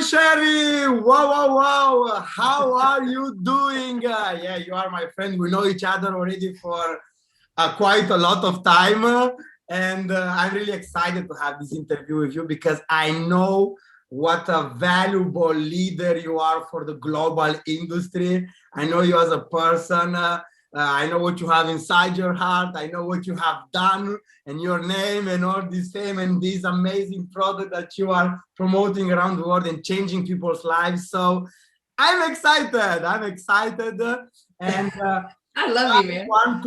Cheri! Wow, wow, wow! How are you doing? Yeah, you are my friend. We know each other already for quite a lot of time. And I'm really excited to have this interview with you because I know what a valuable leader you are for the global industry. I know you as a person. I know what you have inside your heart. I know what you have done and your name and all this fame and this amazing product that you are promoting around the world and changing people's lives. So I'm excited. I'm excited. And I love you, man. want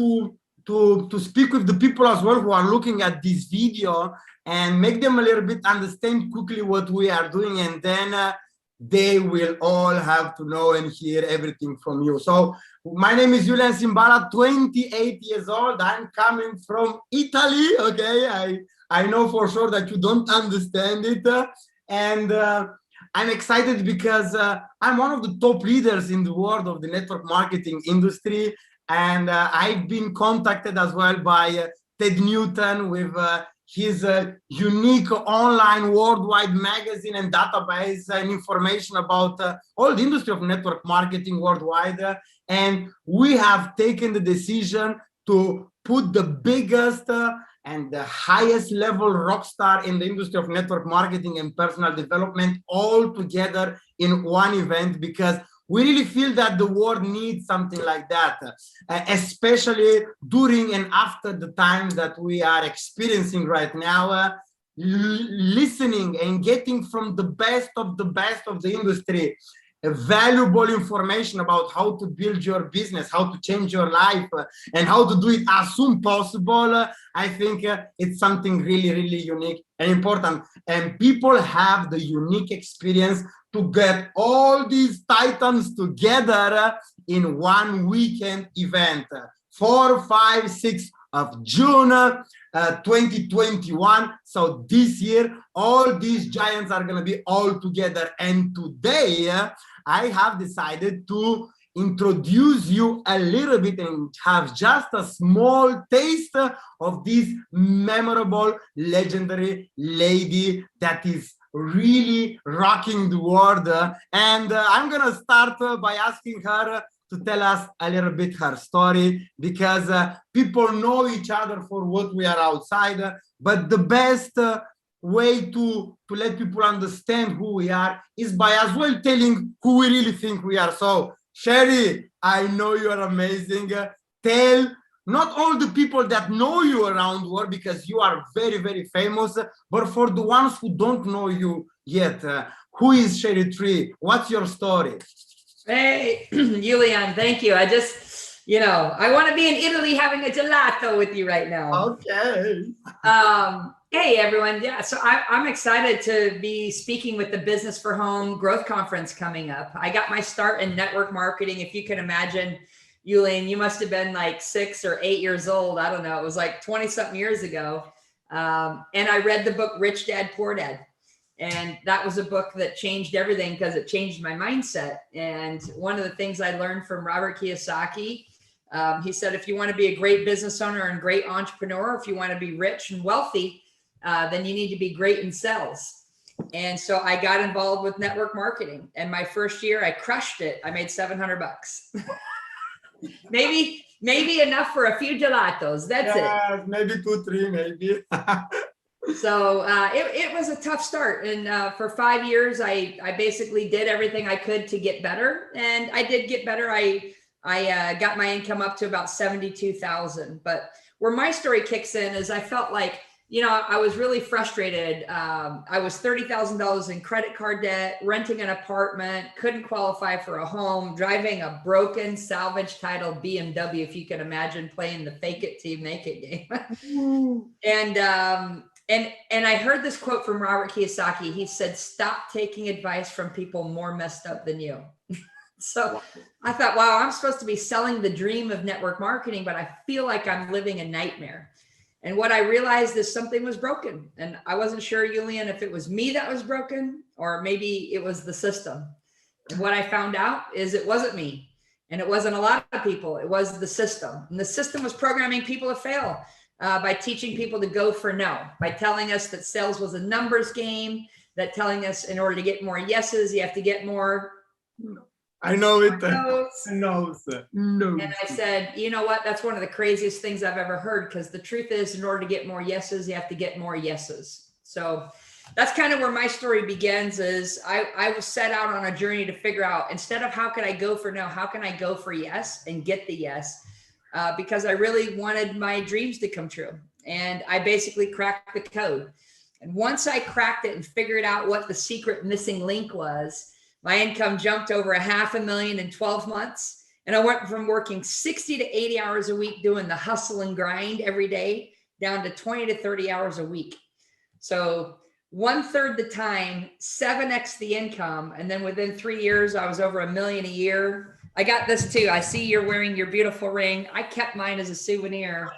to speak with the people as well who are looking at this video and make them a little bit understand quickly what we are doing, and then they will all have to know and hear everything from you. So my name is Iulian Cimbala, 28 years old. I'm coming from Italy. Okay, I know for sure that you don't understand it, and I'm excited because I'm one of the top leaders in the world of the network marketing industry. And I've been contacted as well by Ted Newton with his unique online worldwide magazine and database and information about all the industry of network marketing worldwide. And we have taken the decision to put the biggest and the highest level rock star in the industry of network marketing and personal development all together in one event, because we really feel that the world needs something like that, especially during and after the times that we are experiencing right now. Listening and getting from the best of the industry valuable information about how to build your business, how to change your life, and how to do it as soon possible. I think it's something really, really unique and important. And people have the unique experience to get all these titans together in one weekend event, 4, 5, 6 of June 2021. So this year, all these giants are going to be all together. And today, I have decided to introduce you a little bit and have just a small taste of this memorable, legendary lady that is really rocking the world. And I'm gonna start by asking her to tell us a little bit her story, because people know each other for what we are outside, but the best way to let people understand who we are is by as well telling who we really think we are. So Cheri, I know you are amazing. Tell not all the people that know you around the world, because you are very, very famous, but for the ones who don't know you yet, who is Cheri Tree? What's your story? Hey, Iulian, thank you. I just, I want to be in Italy having a gelato with you right now. Okay. Hey, everyone. Yeah, so I'm excited to be speaking with the Businessforhome Growth Conference coming up. I got my start in network marketing. If you can imagine, Iulian, you must have been like 6 or 8 years old. I don't know. It was like 20-something years ago. And I read the book Rich Dad, Poor Dad. And that was a book that changed everything because it changed my mindset. And one of the things I learned from Robert Kiyosaki, he said, if you want to be a great business owner and great entrepreneur, if you want to be rich and wealthy, then you need to be great in sales. And so I got involved with network marketing. And my first year, I crushed it. I made $700. maybe enough for a few gelatos. That's it. Maybe 2, 3, maybe. So it was a tough start. And for 5 years, I basically did everything I could to get better. And I did get better. I got my income up to about 72,000. But where my story kicks in is I felt like, I was really frustrated. I was $30,000 in credit card debt, renting an apartment, couldn't qualify for a home, driving a broken salvage title BMW, if you can imagine playing the fake it till you make it game. And I heard this quote from Robert Kiyosaki. He said, stop taking advice from people more messed up than you. So I thought, wow, I'm supposed to be selling the dream of network marketing, but I feel like I'm living a nightmare. And what I realized is something was broken. And I wasn't sure, Iulian, if it was me that was broken or maybe it was the system. And what I found out is it wasn't me. And it wasn't a lot of people. It was the system. And the system was programming people to fail by teaching people to go for no, by telling us that sales was a numbers game, that telling us in order to get more yeses, you have to get more. I know it. No's. No, sir. No. And I said, you know what? That's one of the craziest things I've ever heard, because the truth is, in order to get more yeses, you have to get more yeses. So that's kind of where my story begins. Is I was set out on a journey to figure out, instead of how can I go for no, how can I go for yes and get the yes? Because I really wanted my dreams to come true. And I basically cracked the code. And once I cracked it and figured out what the secret missing link was, my income jumped over $500,000 in 12 months. And I went from working 60 to 80 hours a week doing the hustle and grind every day down to 20 to 30 hours a week. So 1/3 the time, 7x the income. And then within 3 years, I was over $1 million a year. I got this too. I see you're wearing your beautiful ring. I kept mine as a souvenir.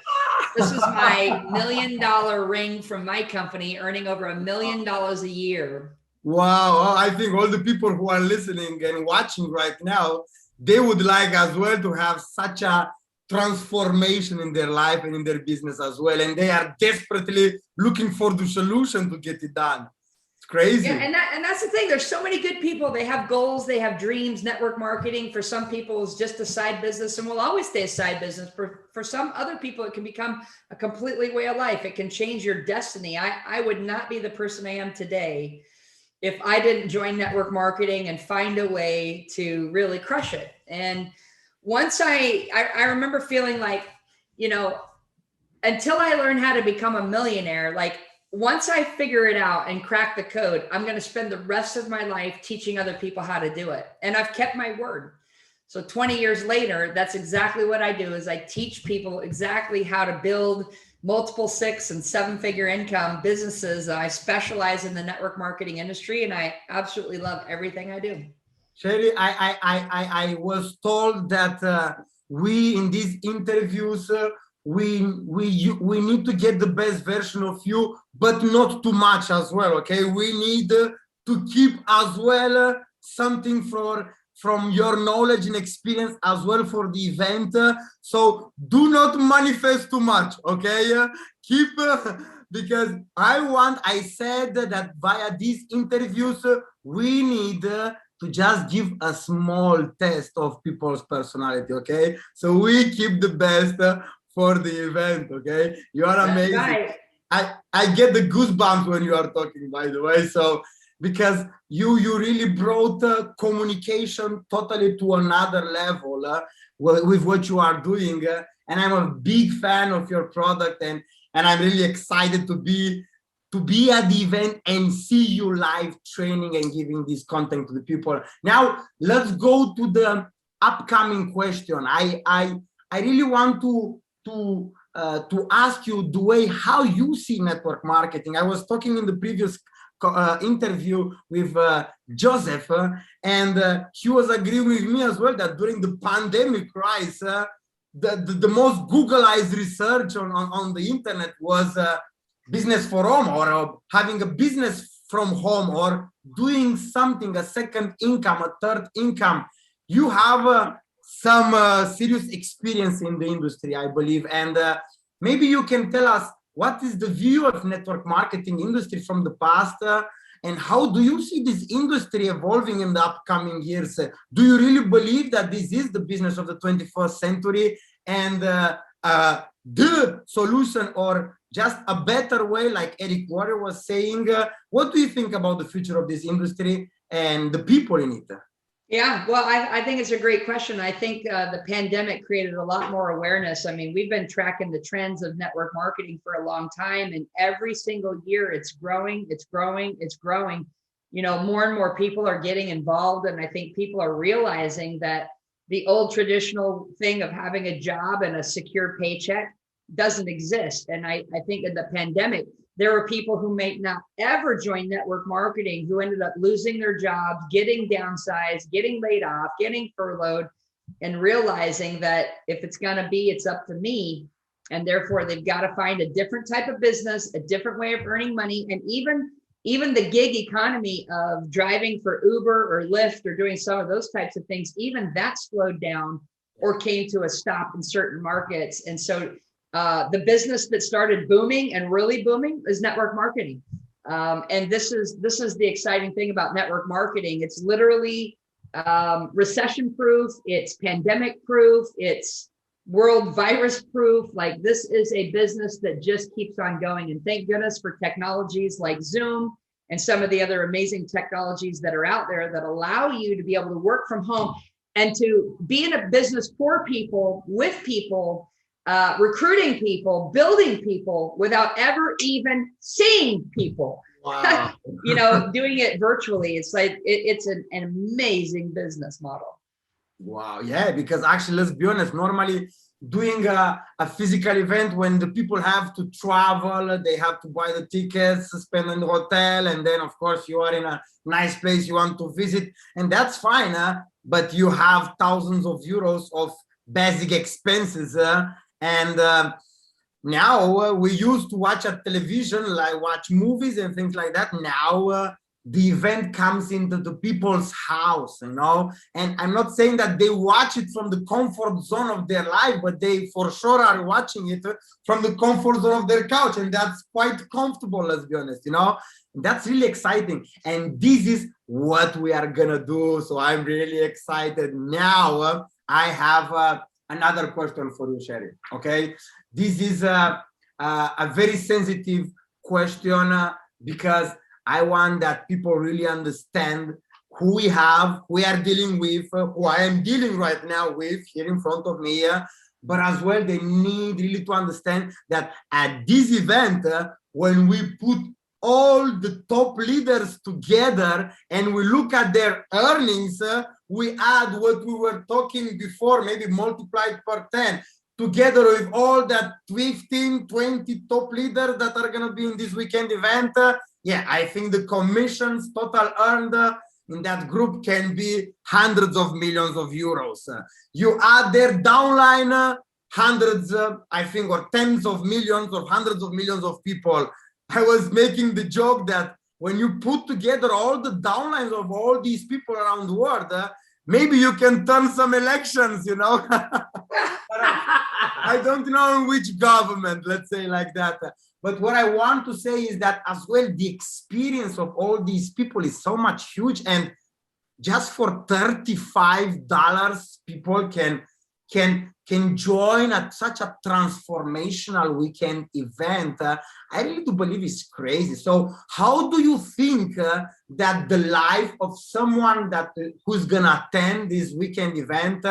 This is my $1 million ring from my company, earning over $1 million a year. Wow. I think all the people who are listening and watching right now, they would like as well to have such a transformation in their life and in their business as well. And they are desperately looking for the solution to get it done. It's crazy. Yeah, and that's the thing. There's so many good people. They have goals, they have dreams. Network marketing for some people is just a side business and will always stay a side business. For some other people, it can become a completely way of life. It can change your destiny. I would not be the person I am today if I didn't join network marketing and find a way to really crush it. And once I remember feeling like, you know, until I learn how to become a millionaire, like once I figure it out and crack the code, I'm going to spend the rest of my life teaching other people how to do it. And I've kept my word. So 20 years later, that's exactly what I do, is I teach people exactly how to build multiple 6- and 7-figure income businesses. I specialize in the network marketing industry, and I absolutely love everything I do. Cheri, I was told that we in these interviews, we need to get the best version of you, but not too much as well. Okay, we need to keep as well something from your knowledge and experience as well for the event. So do not manifest too much. Okay, keep because I said that via these interviews we need to just give a small test of people's personality. Okay, so we keep the best for the event. Okay, you are amazing. Right. I get the goosebumps when you are talking, by the way. So because you really brought communication totally to another level with what you are doing, and I'm a big fan of your product, and I'm really excited to be at the event and see you live training and giving this content to the people. Now let's go to the upcoming question. I really want to ask you the way how you see network marketing. I was talking in the previous interview with Joseph, and he was agreeing with me as well that during the pandemic, right, the most Googleized research on the internet was Businessforhome, or having a business from home, or doing something, a second income, a third income. You have some serious experience in the industry, I believe, and maybe you can tell us what is the view of network marketing industry from the past, and how do you see this industry evolving in the upcoming years? Do you really believe that this is the business of the 21st century and the solution, or just a better way, like Eric Warrior was saying? What do you think about the future of this industry and the people in it? Yeah, well, I think it's a great question. I think the pandemic created a lot more awareness. I mean, we've been tracking the trends of network marketing for a long time, and every single year it's growing, it's growing, it's growing. You know, more and more people are getting involved, and I think people are realizing that the old traditional thing of having a job and a secure paycheck doesn't exist. And I think in the pandemic, there were people who may not ever join network marketing who ended up losing their jobs, getting downsized, getting laid off, getting furloughed, and realizing that if it's going to be, it's up to me. And therefore, they've got to find a different type of business, a different way of earning money. And even the gig economy of driving for Uber or Lyft or doing some of those types of things, even that slowed down or came to a stop in certain markets. And so the business that started booming and really booming is network marketing. And this is the exciting thing about network marketing. It's literally recession proof, it's pandemic proof, it's world virus proof. Like, this is a business that just keeps on going. And thank goodness for technologies like Zoom and some of the other amazing technologies that are out there that allow you to be able to work from home and to be in a business for people, with people, recruiting people, building people without ever even seeing people. Wow. You know, doing it virtually. It's like, it's an amazing business model. Wow. Yeah, because actually, let's be honest, normally doing a physical event, when the people have to travel, they have to buy the tickets, spend in the hotel, and then of course you are in a nice place you want to visit, and that's fine, but you have thousands of euros of basic expenses, and now we used to watch at television, like watch movies and things like that. Now the event comes into the people's house, you know, and I'm not saying that they watch it from the comfort zone of their life, but they for sure are watching it from the comfort zone of their couch, and that's quite comfortable, let's be honest, you know. That's really exciting, and this is what we are gonna do. So I'm really excited. Now I have another question for you, Cheri. Okay, this is a very sensitive question, because I want that people really understand who we are dealing with, who I am dealing right now with here in front of me, but as well, they need really to understand that at this event, when we put all the top leaders together and we look at their earnings, we add what we were talking before, maybe multiplied per 10, together with all that 15, 20 top leaders that are going to be in this weekend event. Yeah, I think the commissions total earned in that group can be hundreds of millions of euros. You add their downline, hundreds, I think, or tens of millions or hundreds of millions of people. I was making the joke that when you put together all the downlines of all these people around the world, maybe you can turn some elections, you know. I don't know which government, let's say like that. But what I want to say is that as well, the experience of all these people is so much huge. And just for $35, people can join at such a transformational weekend event. I really do believe it's crazy. So how do you think that the life of someone who's gonna attend this weekend event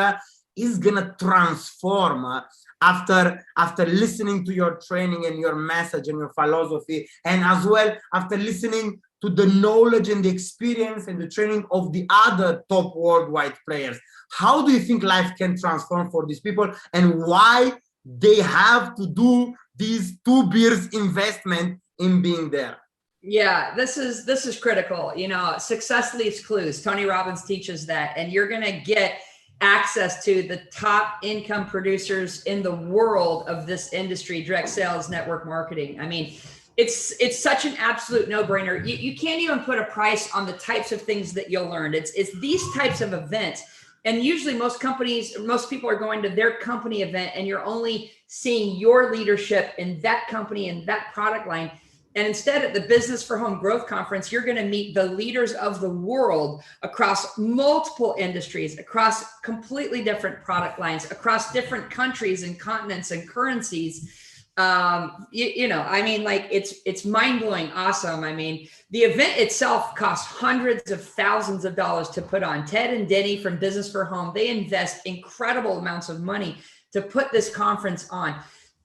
is gonna transform after listening to your training and your message and your philosophy, and as well after listening to the knowledge and the experience and the training of the other top worldwide players? How do you think life can transform for these people, and why they have to do these 2 beers investment in being there? Yeah, this is critical. You know, success leaves clues. Tony Robbins teaches that, and you're going to get access to the top income producers in the world of this industry, direct sales, network marketing. I mean, it's such an absolute no-brainer. You can't even put a price on the types of things that you'll learn. It's these types of events. And usually most people are going to their company event, and you're only seeing your leadership in that company and that product line. And instead, at the Business for Home Growth Conference, you're going to meet the leaders of the world across multiple industries, across completely different product lines, across different countries and continents and currencies. You know, I mean, like, it's mind-blowing awesome. I mean, the event itself costs hundreds of thousands of dollars to put on. Ted and Denny from Business for Home, they invest incredible amounts of money to put this conference on.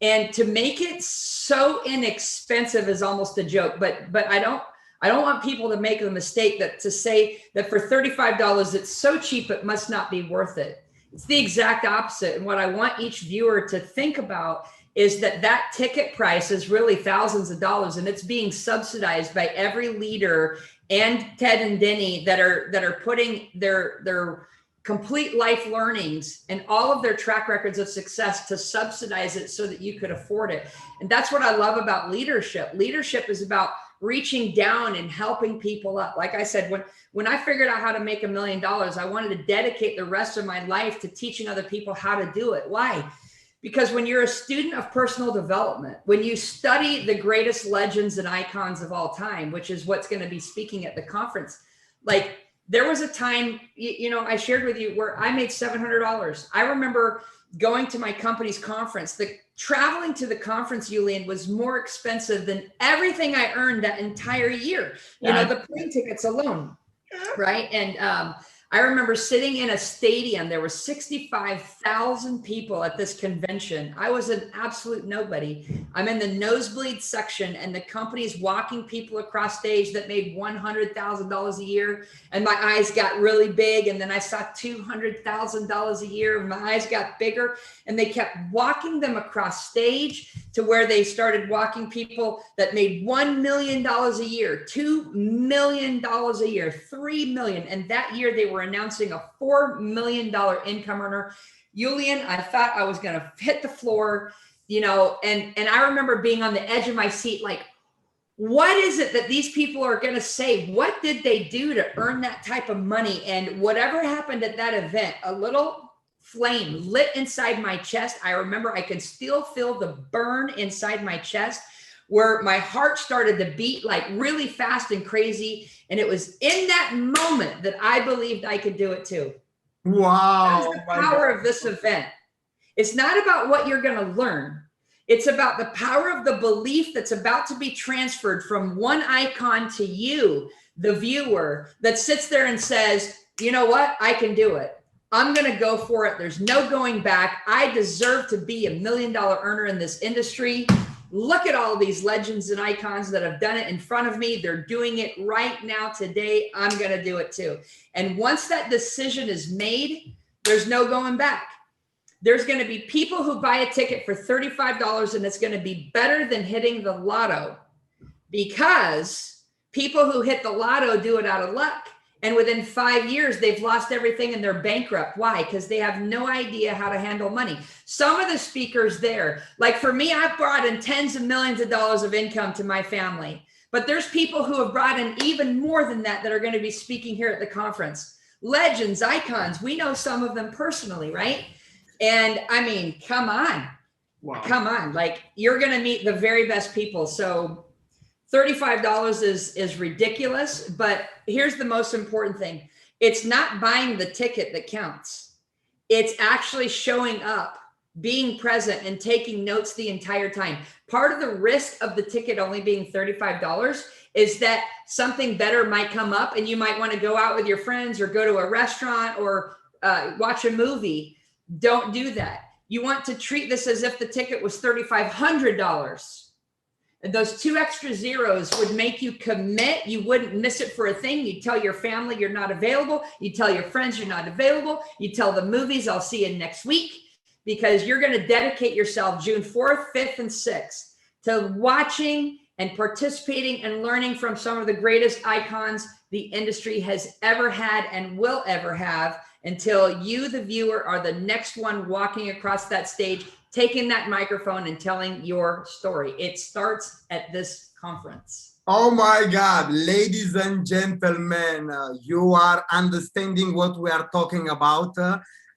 And to make it so inexpensive is almost a joke, but I don't want people to make the mistake to say that for $35, it's so cheap, it must not be worth it. It's the exact opposite. And what I want each viewer to think about is that ticket price is really thousands of dollars, and it's being subsidized by every leader and Ted and Denny that are putting their complete life learnings and all of their track records of success to subsidize it so that you could afford it. And that's what I love about leadership. Leadership is about reaching down and helping people up. Like I said, when I figured out how to make $1 million, I wanted to dedicate the rest of my life to teaching other people how to do it. Why? Because when you're a student of personal development, when you study the greatest legends and icons of all time, which is what's going to be speaking at the conference, like there was a time, you know, I shared with you where I made $700. I remember going to my company's conference. The traveling to the conference, Iulian, was more expensive than everything I earned that entire year. You know, the plane tickets alone, right? And I remember sitting in a stadium. There were 65,000 people at this convention. I was an absolute nobody. I'm in the nosebleed section, and the company's walking people across stage that made $100,000 a year. And my eyes got really big. And then I saw $200,000 a year, and my eyes got bigger. And they kept walking them across stage to where they started walking people that made $1 million a year, $2 million a year, $3 million. And that year they were announcing a $4 million income earner. Iulian, I thought I was going to hit the floor, you know, and I remember being on the edge of my seat, like, what is it that these people are going to say? What did they do to earn that type of money? And whatever happened at that event, a little flame lit inside my chest. I remember I could still feel the burn inside my chest, where my heart started to beat like really fast and crazy. And it was in that moment that I believed I could do it too. Wow. That's the power of this event. It's not about what you're going to learn. It's about the power of the belief that's about to be transferred from one icon to you, the viewer, that sits there and says, you know what? I can do it. I'm going to go for it. There's no going back. I deserve to be $1 million earner in this industry. Look at all these legends and icons that have done it in front of me. They're doing it right now today. I'm going to do it too. And once that decision is made, there's no going back. There's going to be people who buy a ticket for $35, and it's going to be better than hitting the lotto, because people who hit the lotto do it out of luck. And within 5 years, they've lost everything and they're bankrupt. Why? Because they have no idea how to handle money. Some of the speakers there, like for me, I've brought in tens of millions of dollars of income to my family. But there's people who have brought in even more than that that are going to be speaking here at the conference. Legends, icons, we know some of them personally, right? And I mean, come on. Wow. Come on. Like, you're going to meet the very best people. So $35 is ridiculous, but here's the most important thing. It's not buying the ticket that counts. It's actually showing up, being present, and taking notes the entire time. Part of the risk of the ticket only being $35 is that something better might come up, and you might want to go out with your friends or go to a restaurant or watch a movie. Don't do that. You want to treat this as if the ticket was $3,500. And those two extra zeros would make you commit. You wouldn't miss it for a thing. You tell your family you're not available. You tell your friends you're not available. You tell the movies, I'll see you next week, because you're going to dedicate yourself June 4th, 5th, and 6th to watching and participating and learning from some of the greatest icons the industry has ever had and will ever have, until you, the viewer, are the next one walking across that stage, taking that microphone and telling your story. It starts at this conference. Oh my God, ladies and gentlemen, you are understanding what we are talking about.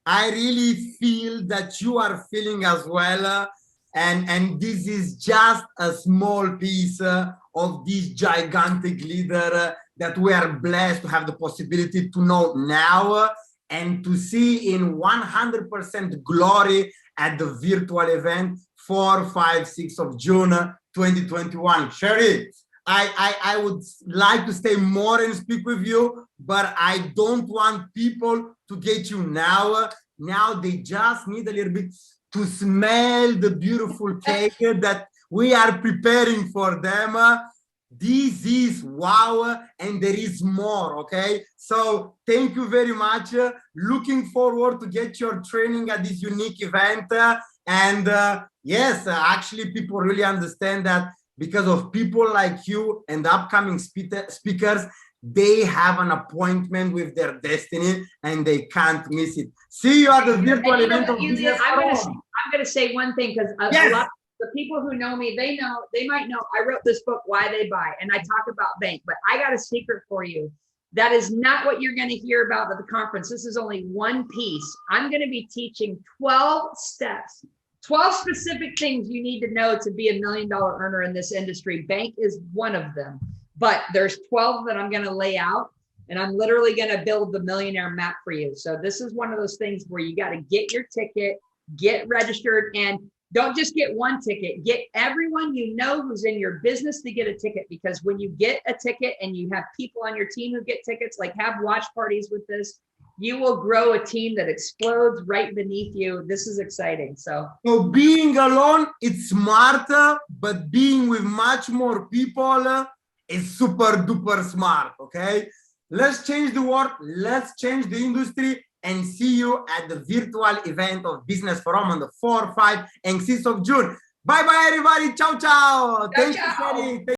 I really feel that you are feeling as well. And this is just a small piece of this gigantic leader that we are blessed to have the possibility to know now and to see in 100% glory at the virtual event 4, 5, 6 of June 2021. Cheri, I would like to stay more and speak with you, but I don't want people to get you now. Now they just need a little bit to smell the beautiful cake that we are preparing for them. This is wow, and there is more, okay? So thank you very much. Looking forward to get your training at this unique event. And yes, actually people really understand that because of people like you and the upcoming speakers, they have an appointment with their destiny and they can't miss it. See you at the virtual event of Businessforhome. I'm going to say one thing, because a lot of the people who know me, they might know I wrote this book, Why They Buy, and I talk about bank, but I got a secret for you. That is not what you're going to hear about at the conference. This is only one piece. I'm going to be teaching 12 steps 12 specific things you need to know to be a $1 million earner in this industry. Bank is one of them, but there's 12 that I'm going to lay out, and I'm literally going to build the millionaire map for you. So this is one of those things where you got to get your ticket, get registered, and don't just get one ticket, get everyone you know who's in your business to get a ticket, because when you get a ticket and you have people on your team who get tickets, like have watch parties with this, you will grow a team that explodes right beneath you. This is exciting. So being alone, it's smarter, but being with much more people is super duper smart, okay? Let's change the world, let's change the industry, and see you at the virtual event of Businessforhome on the 4th, 5th, and 6th of June. Bye-bye, everybody. Ciao, ciao. Thank you, Cheri.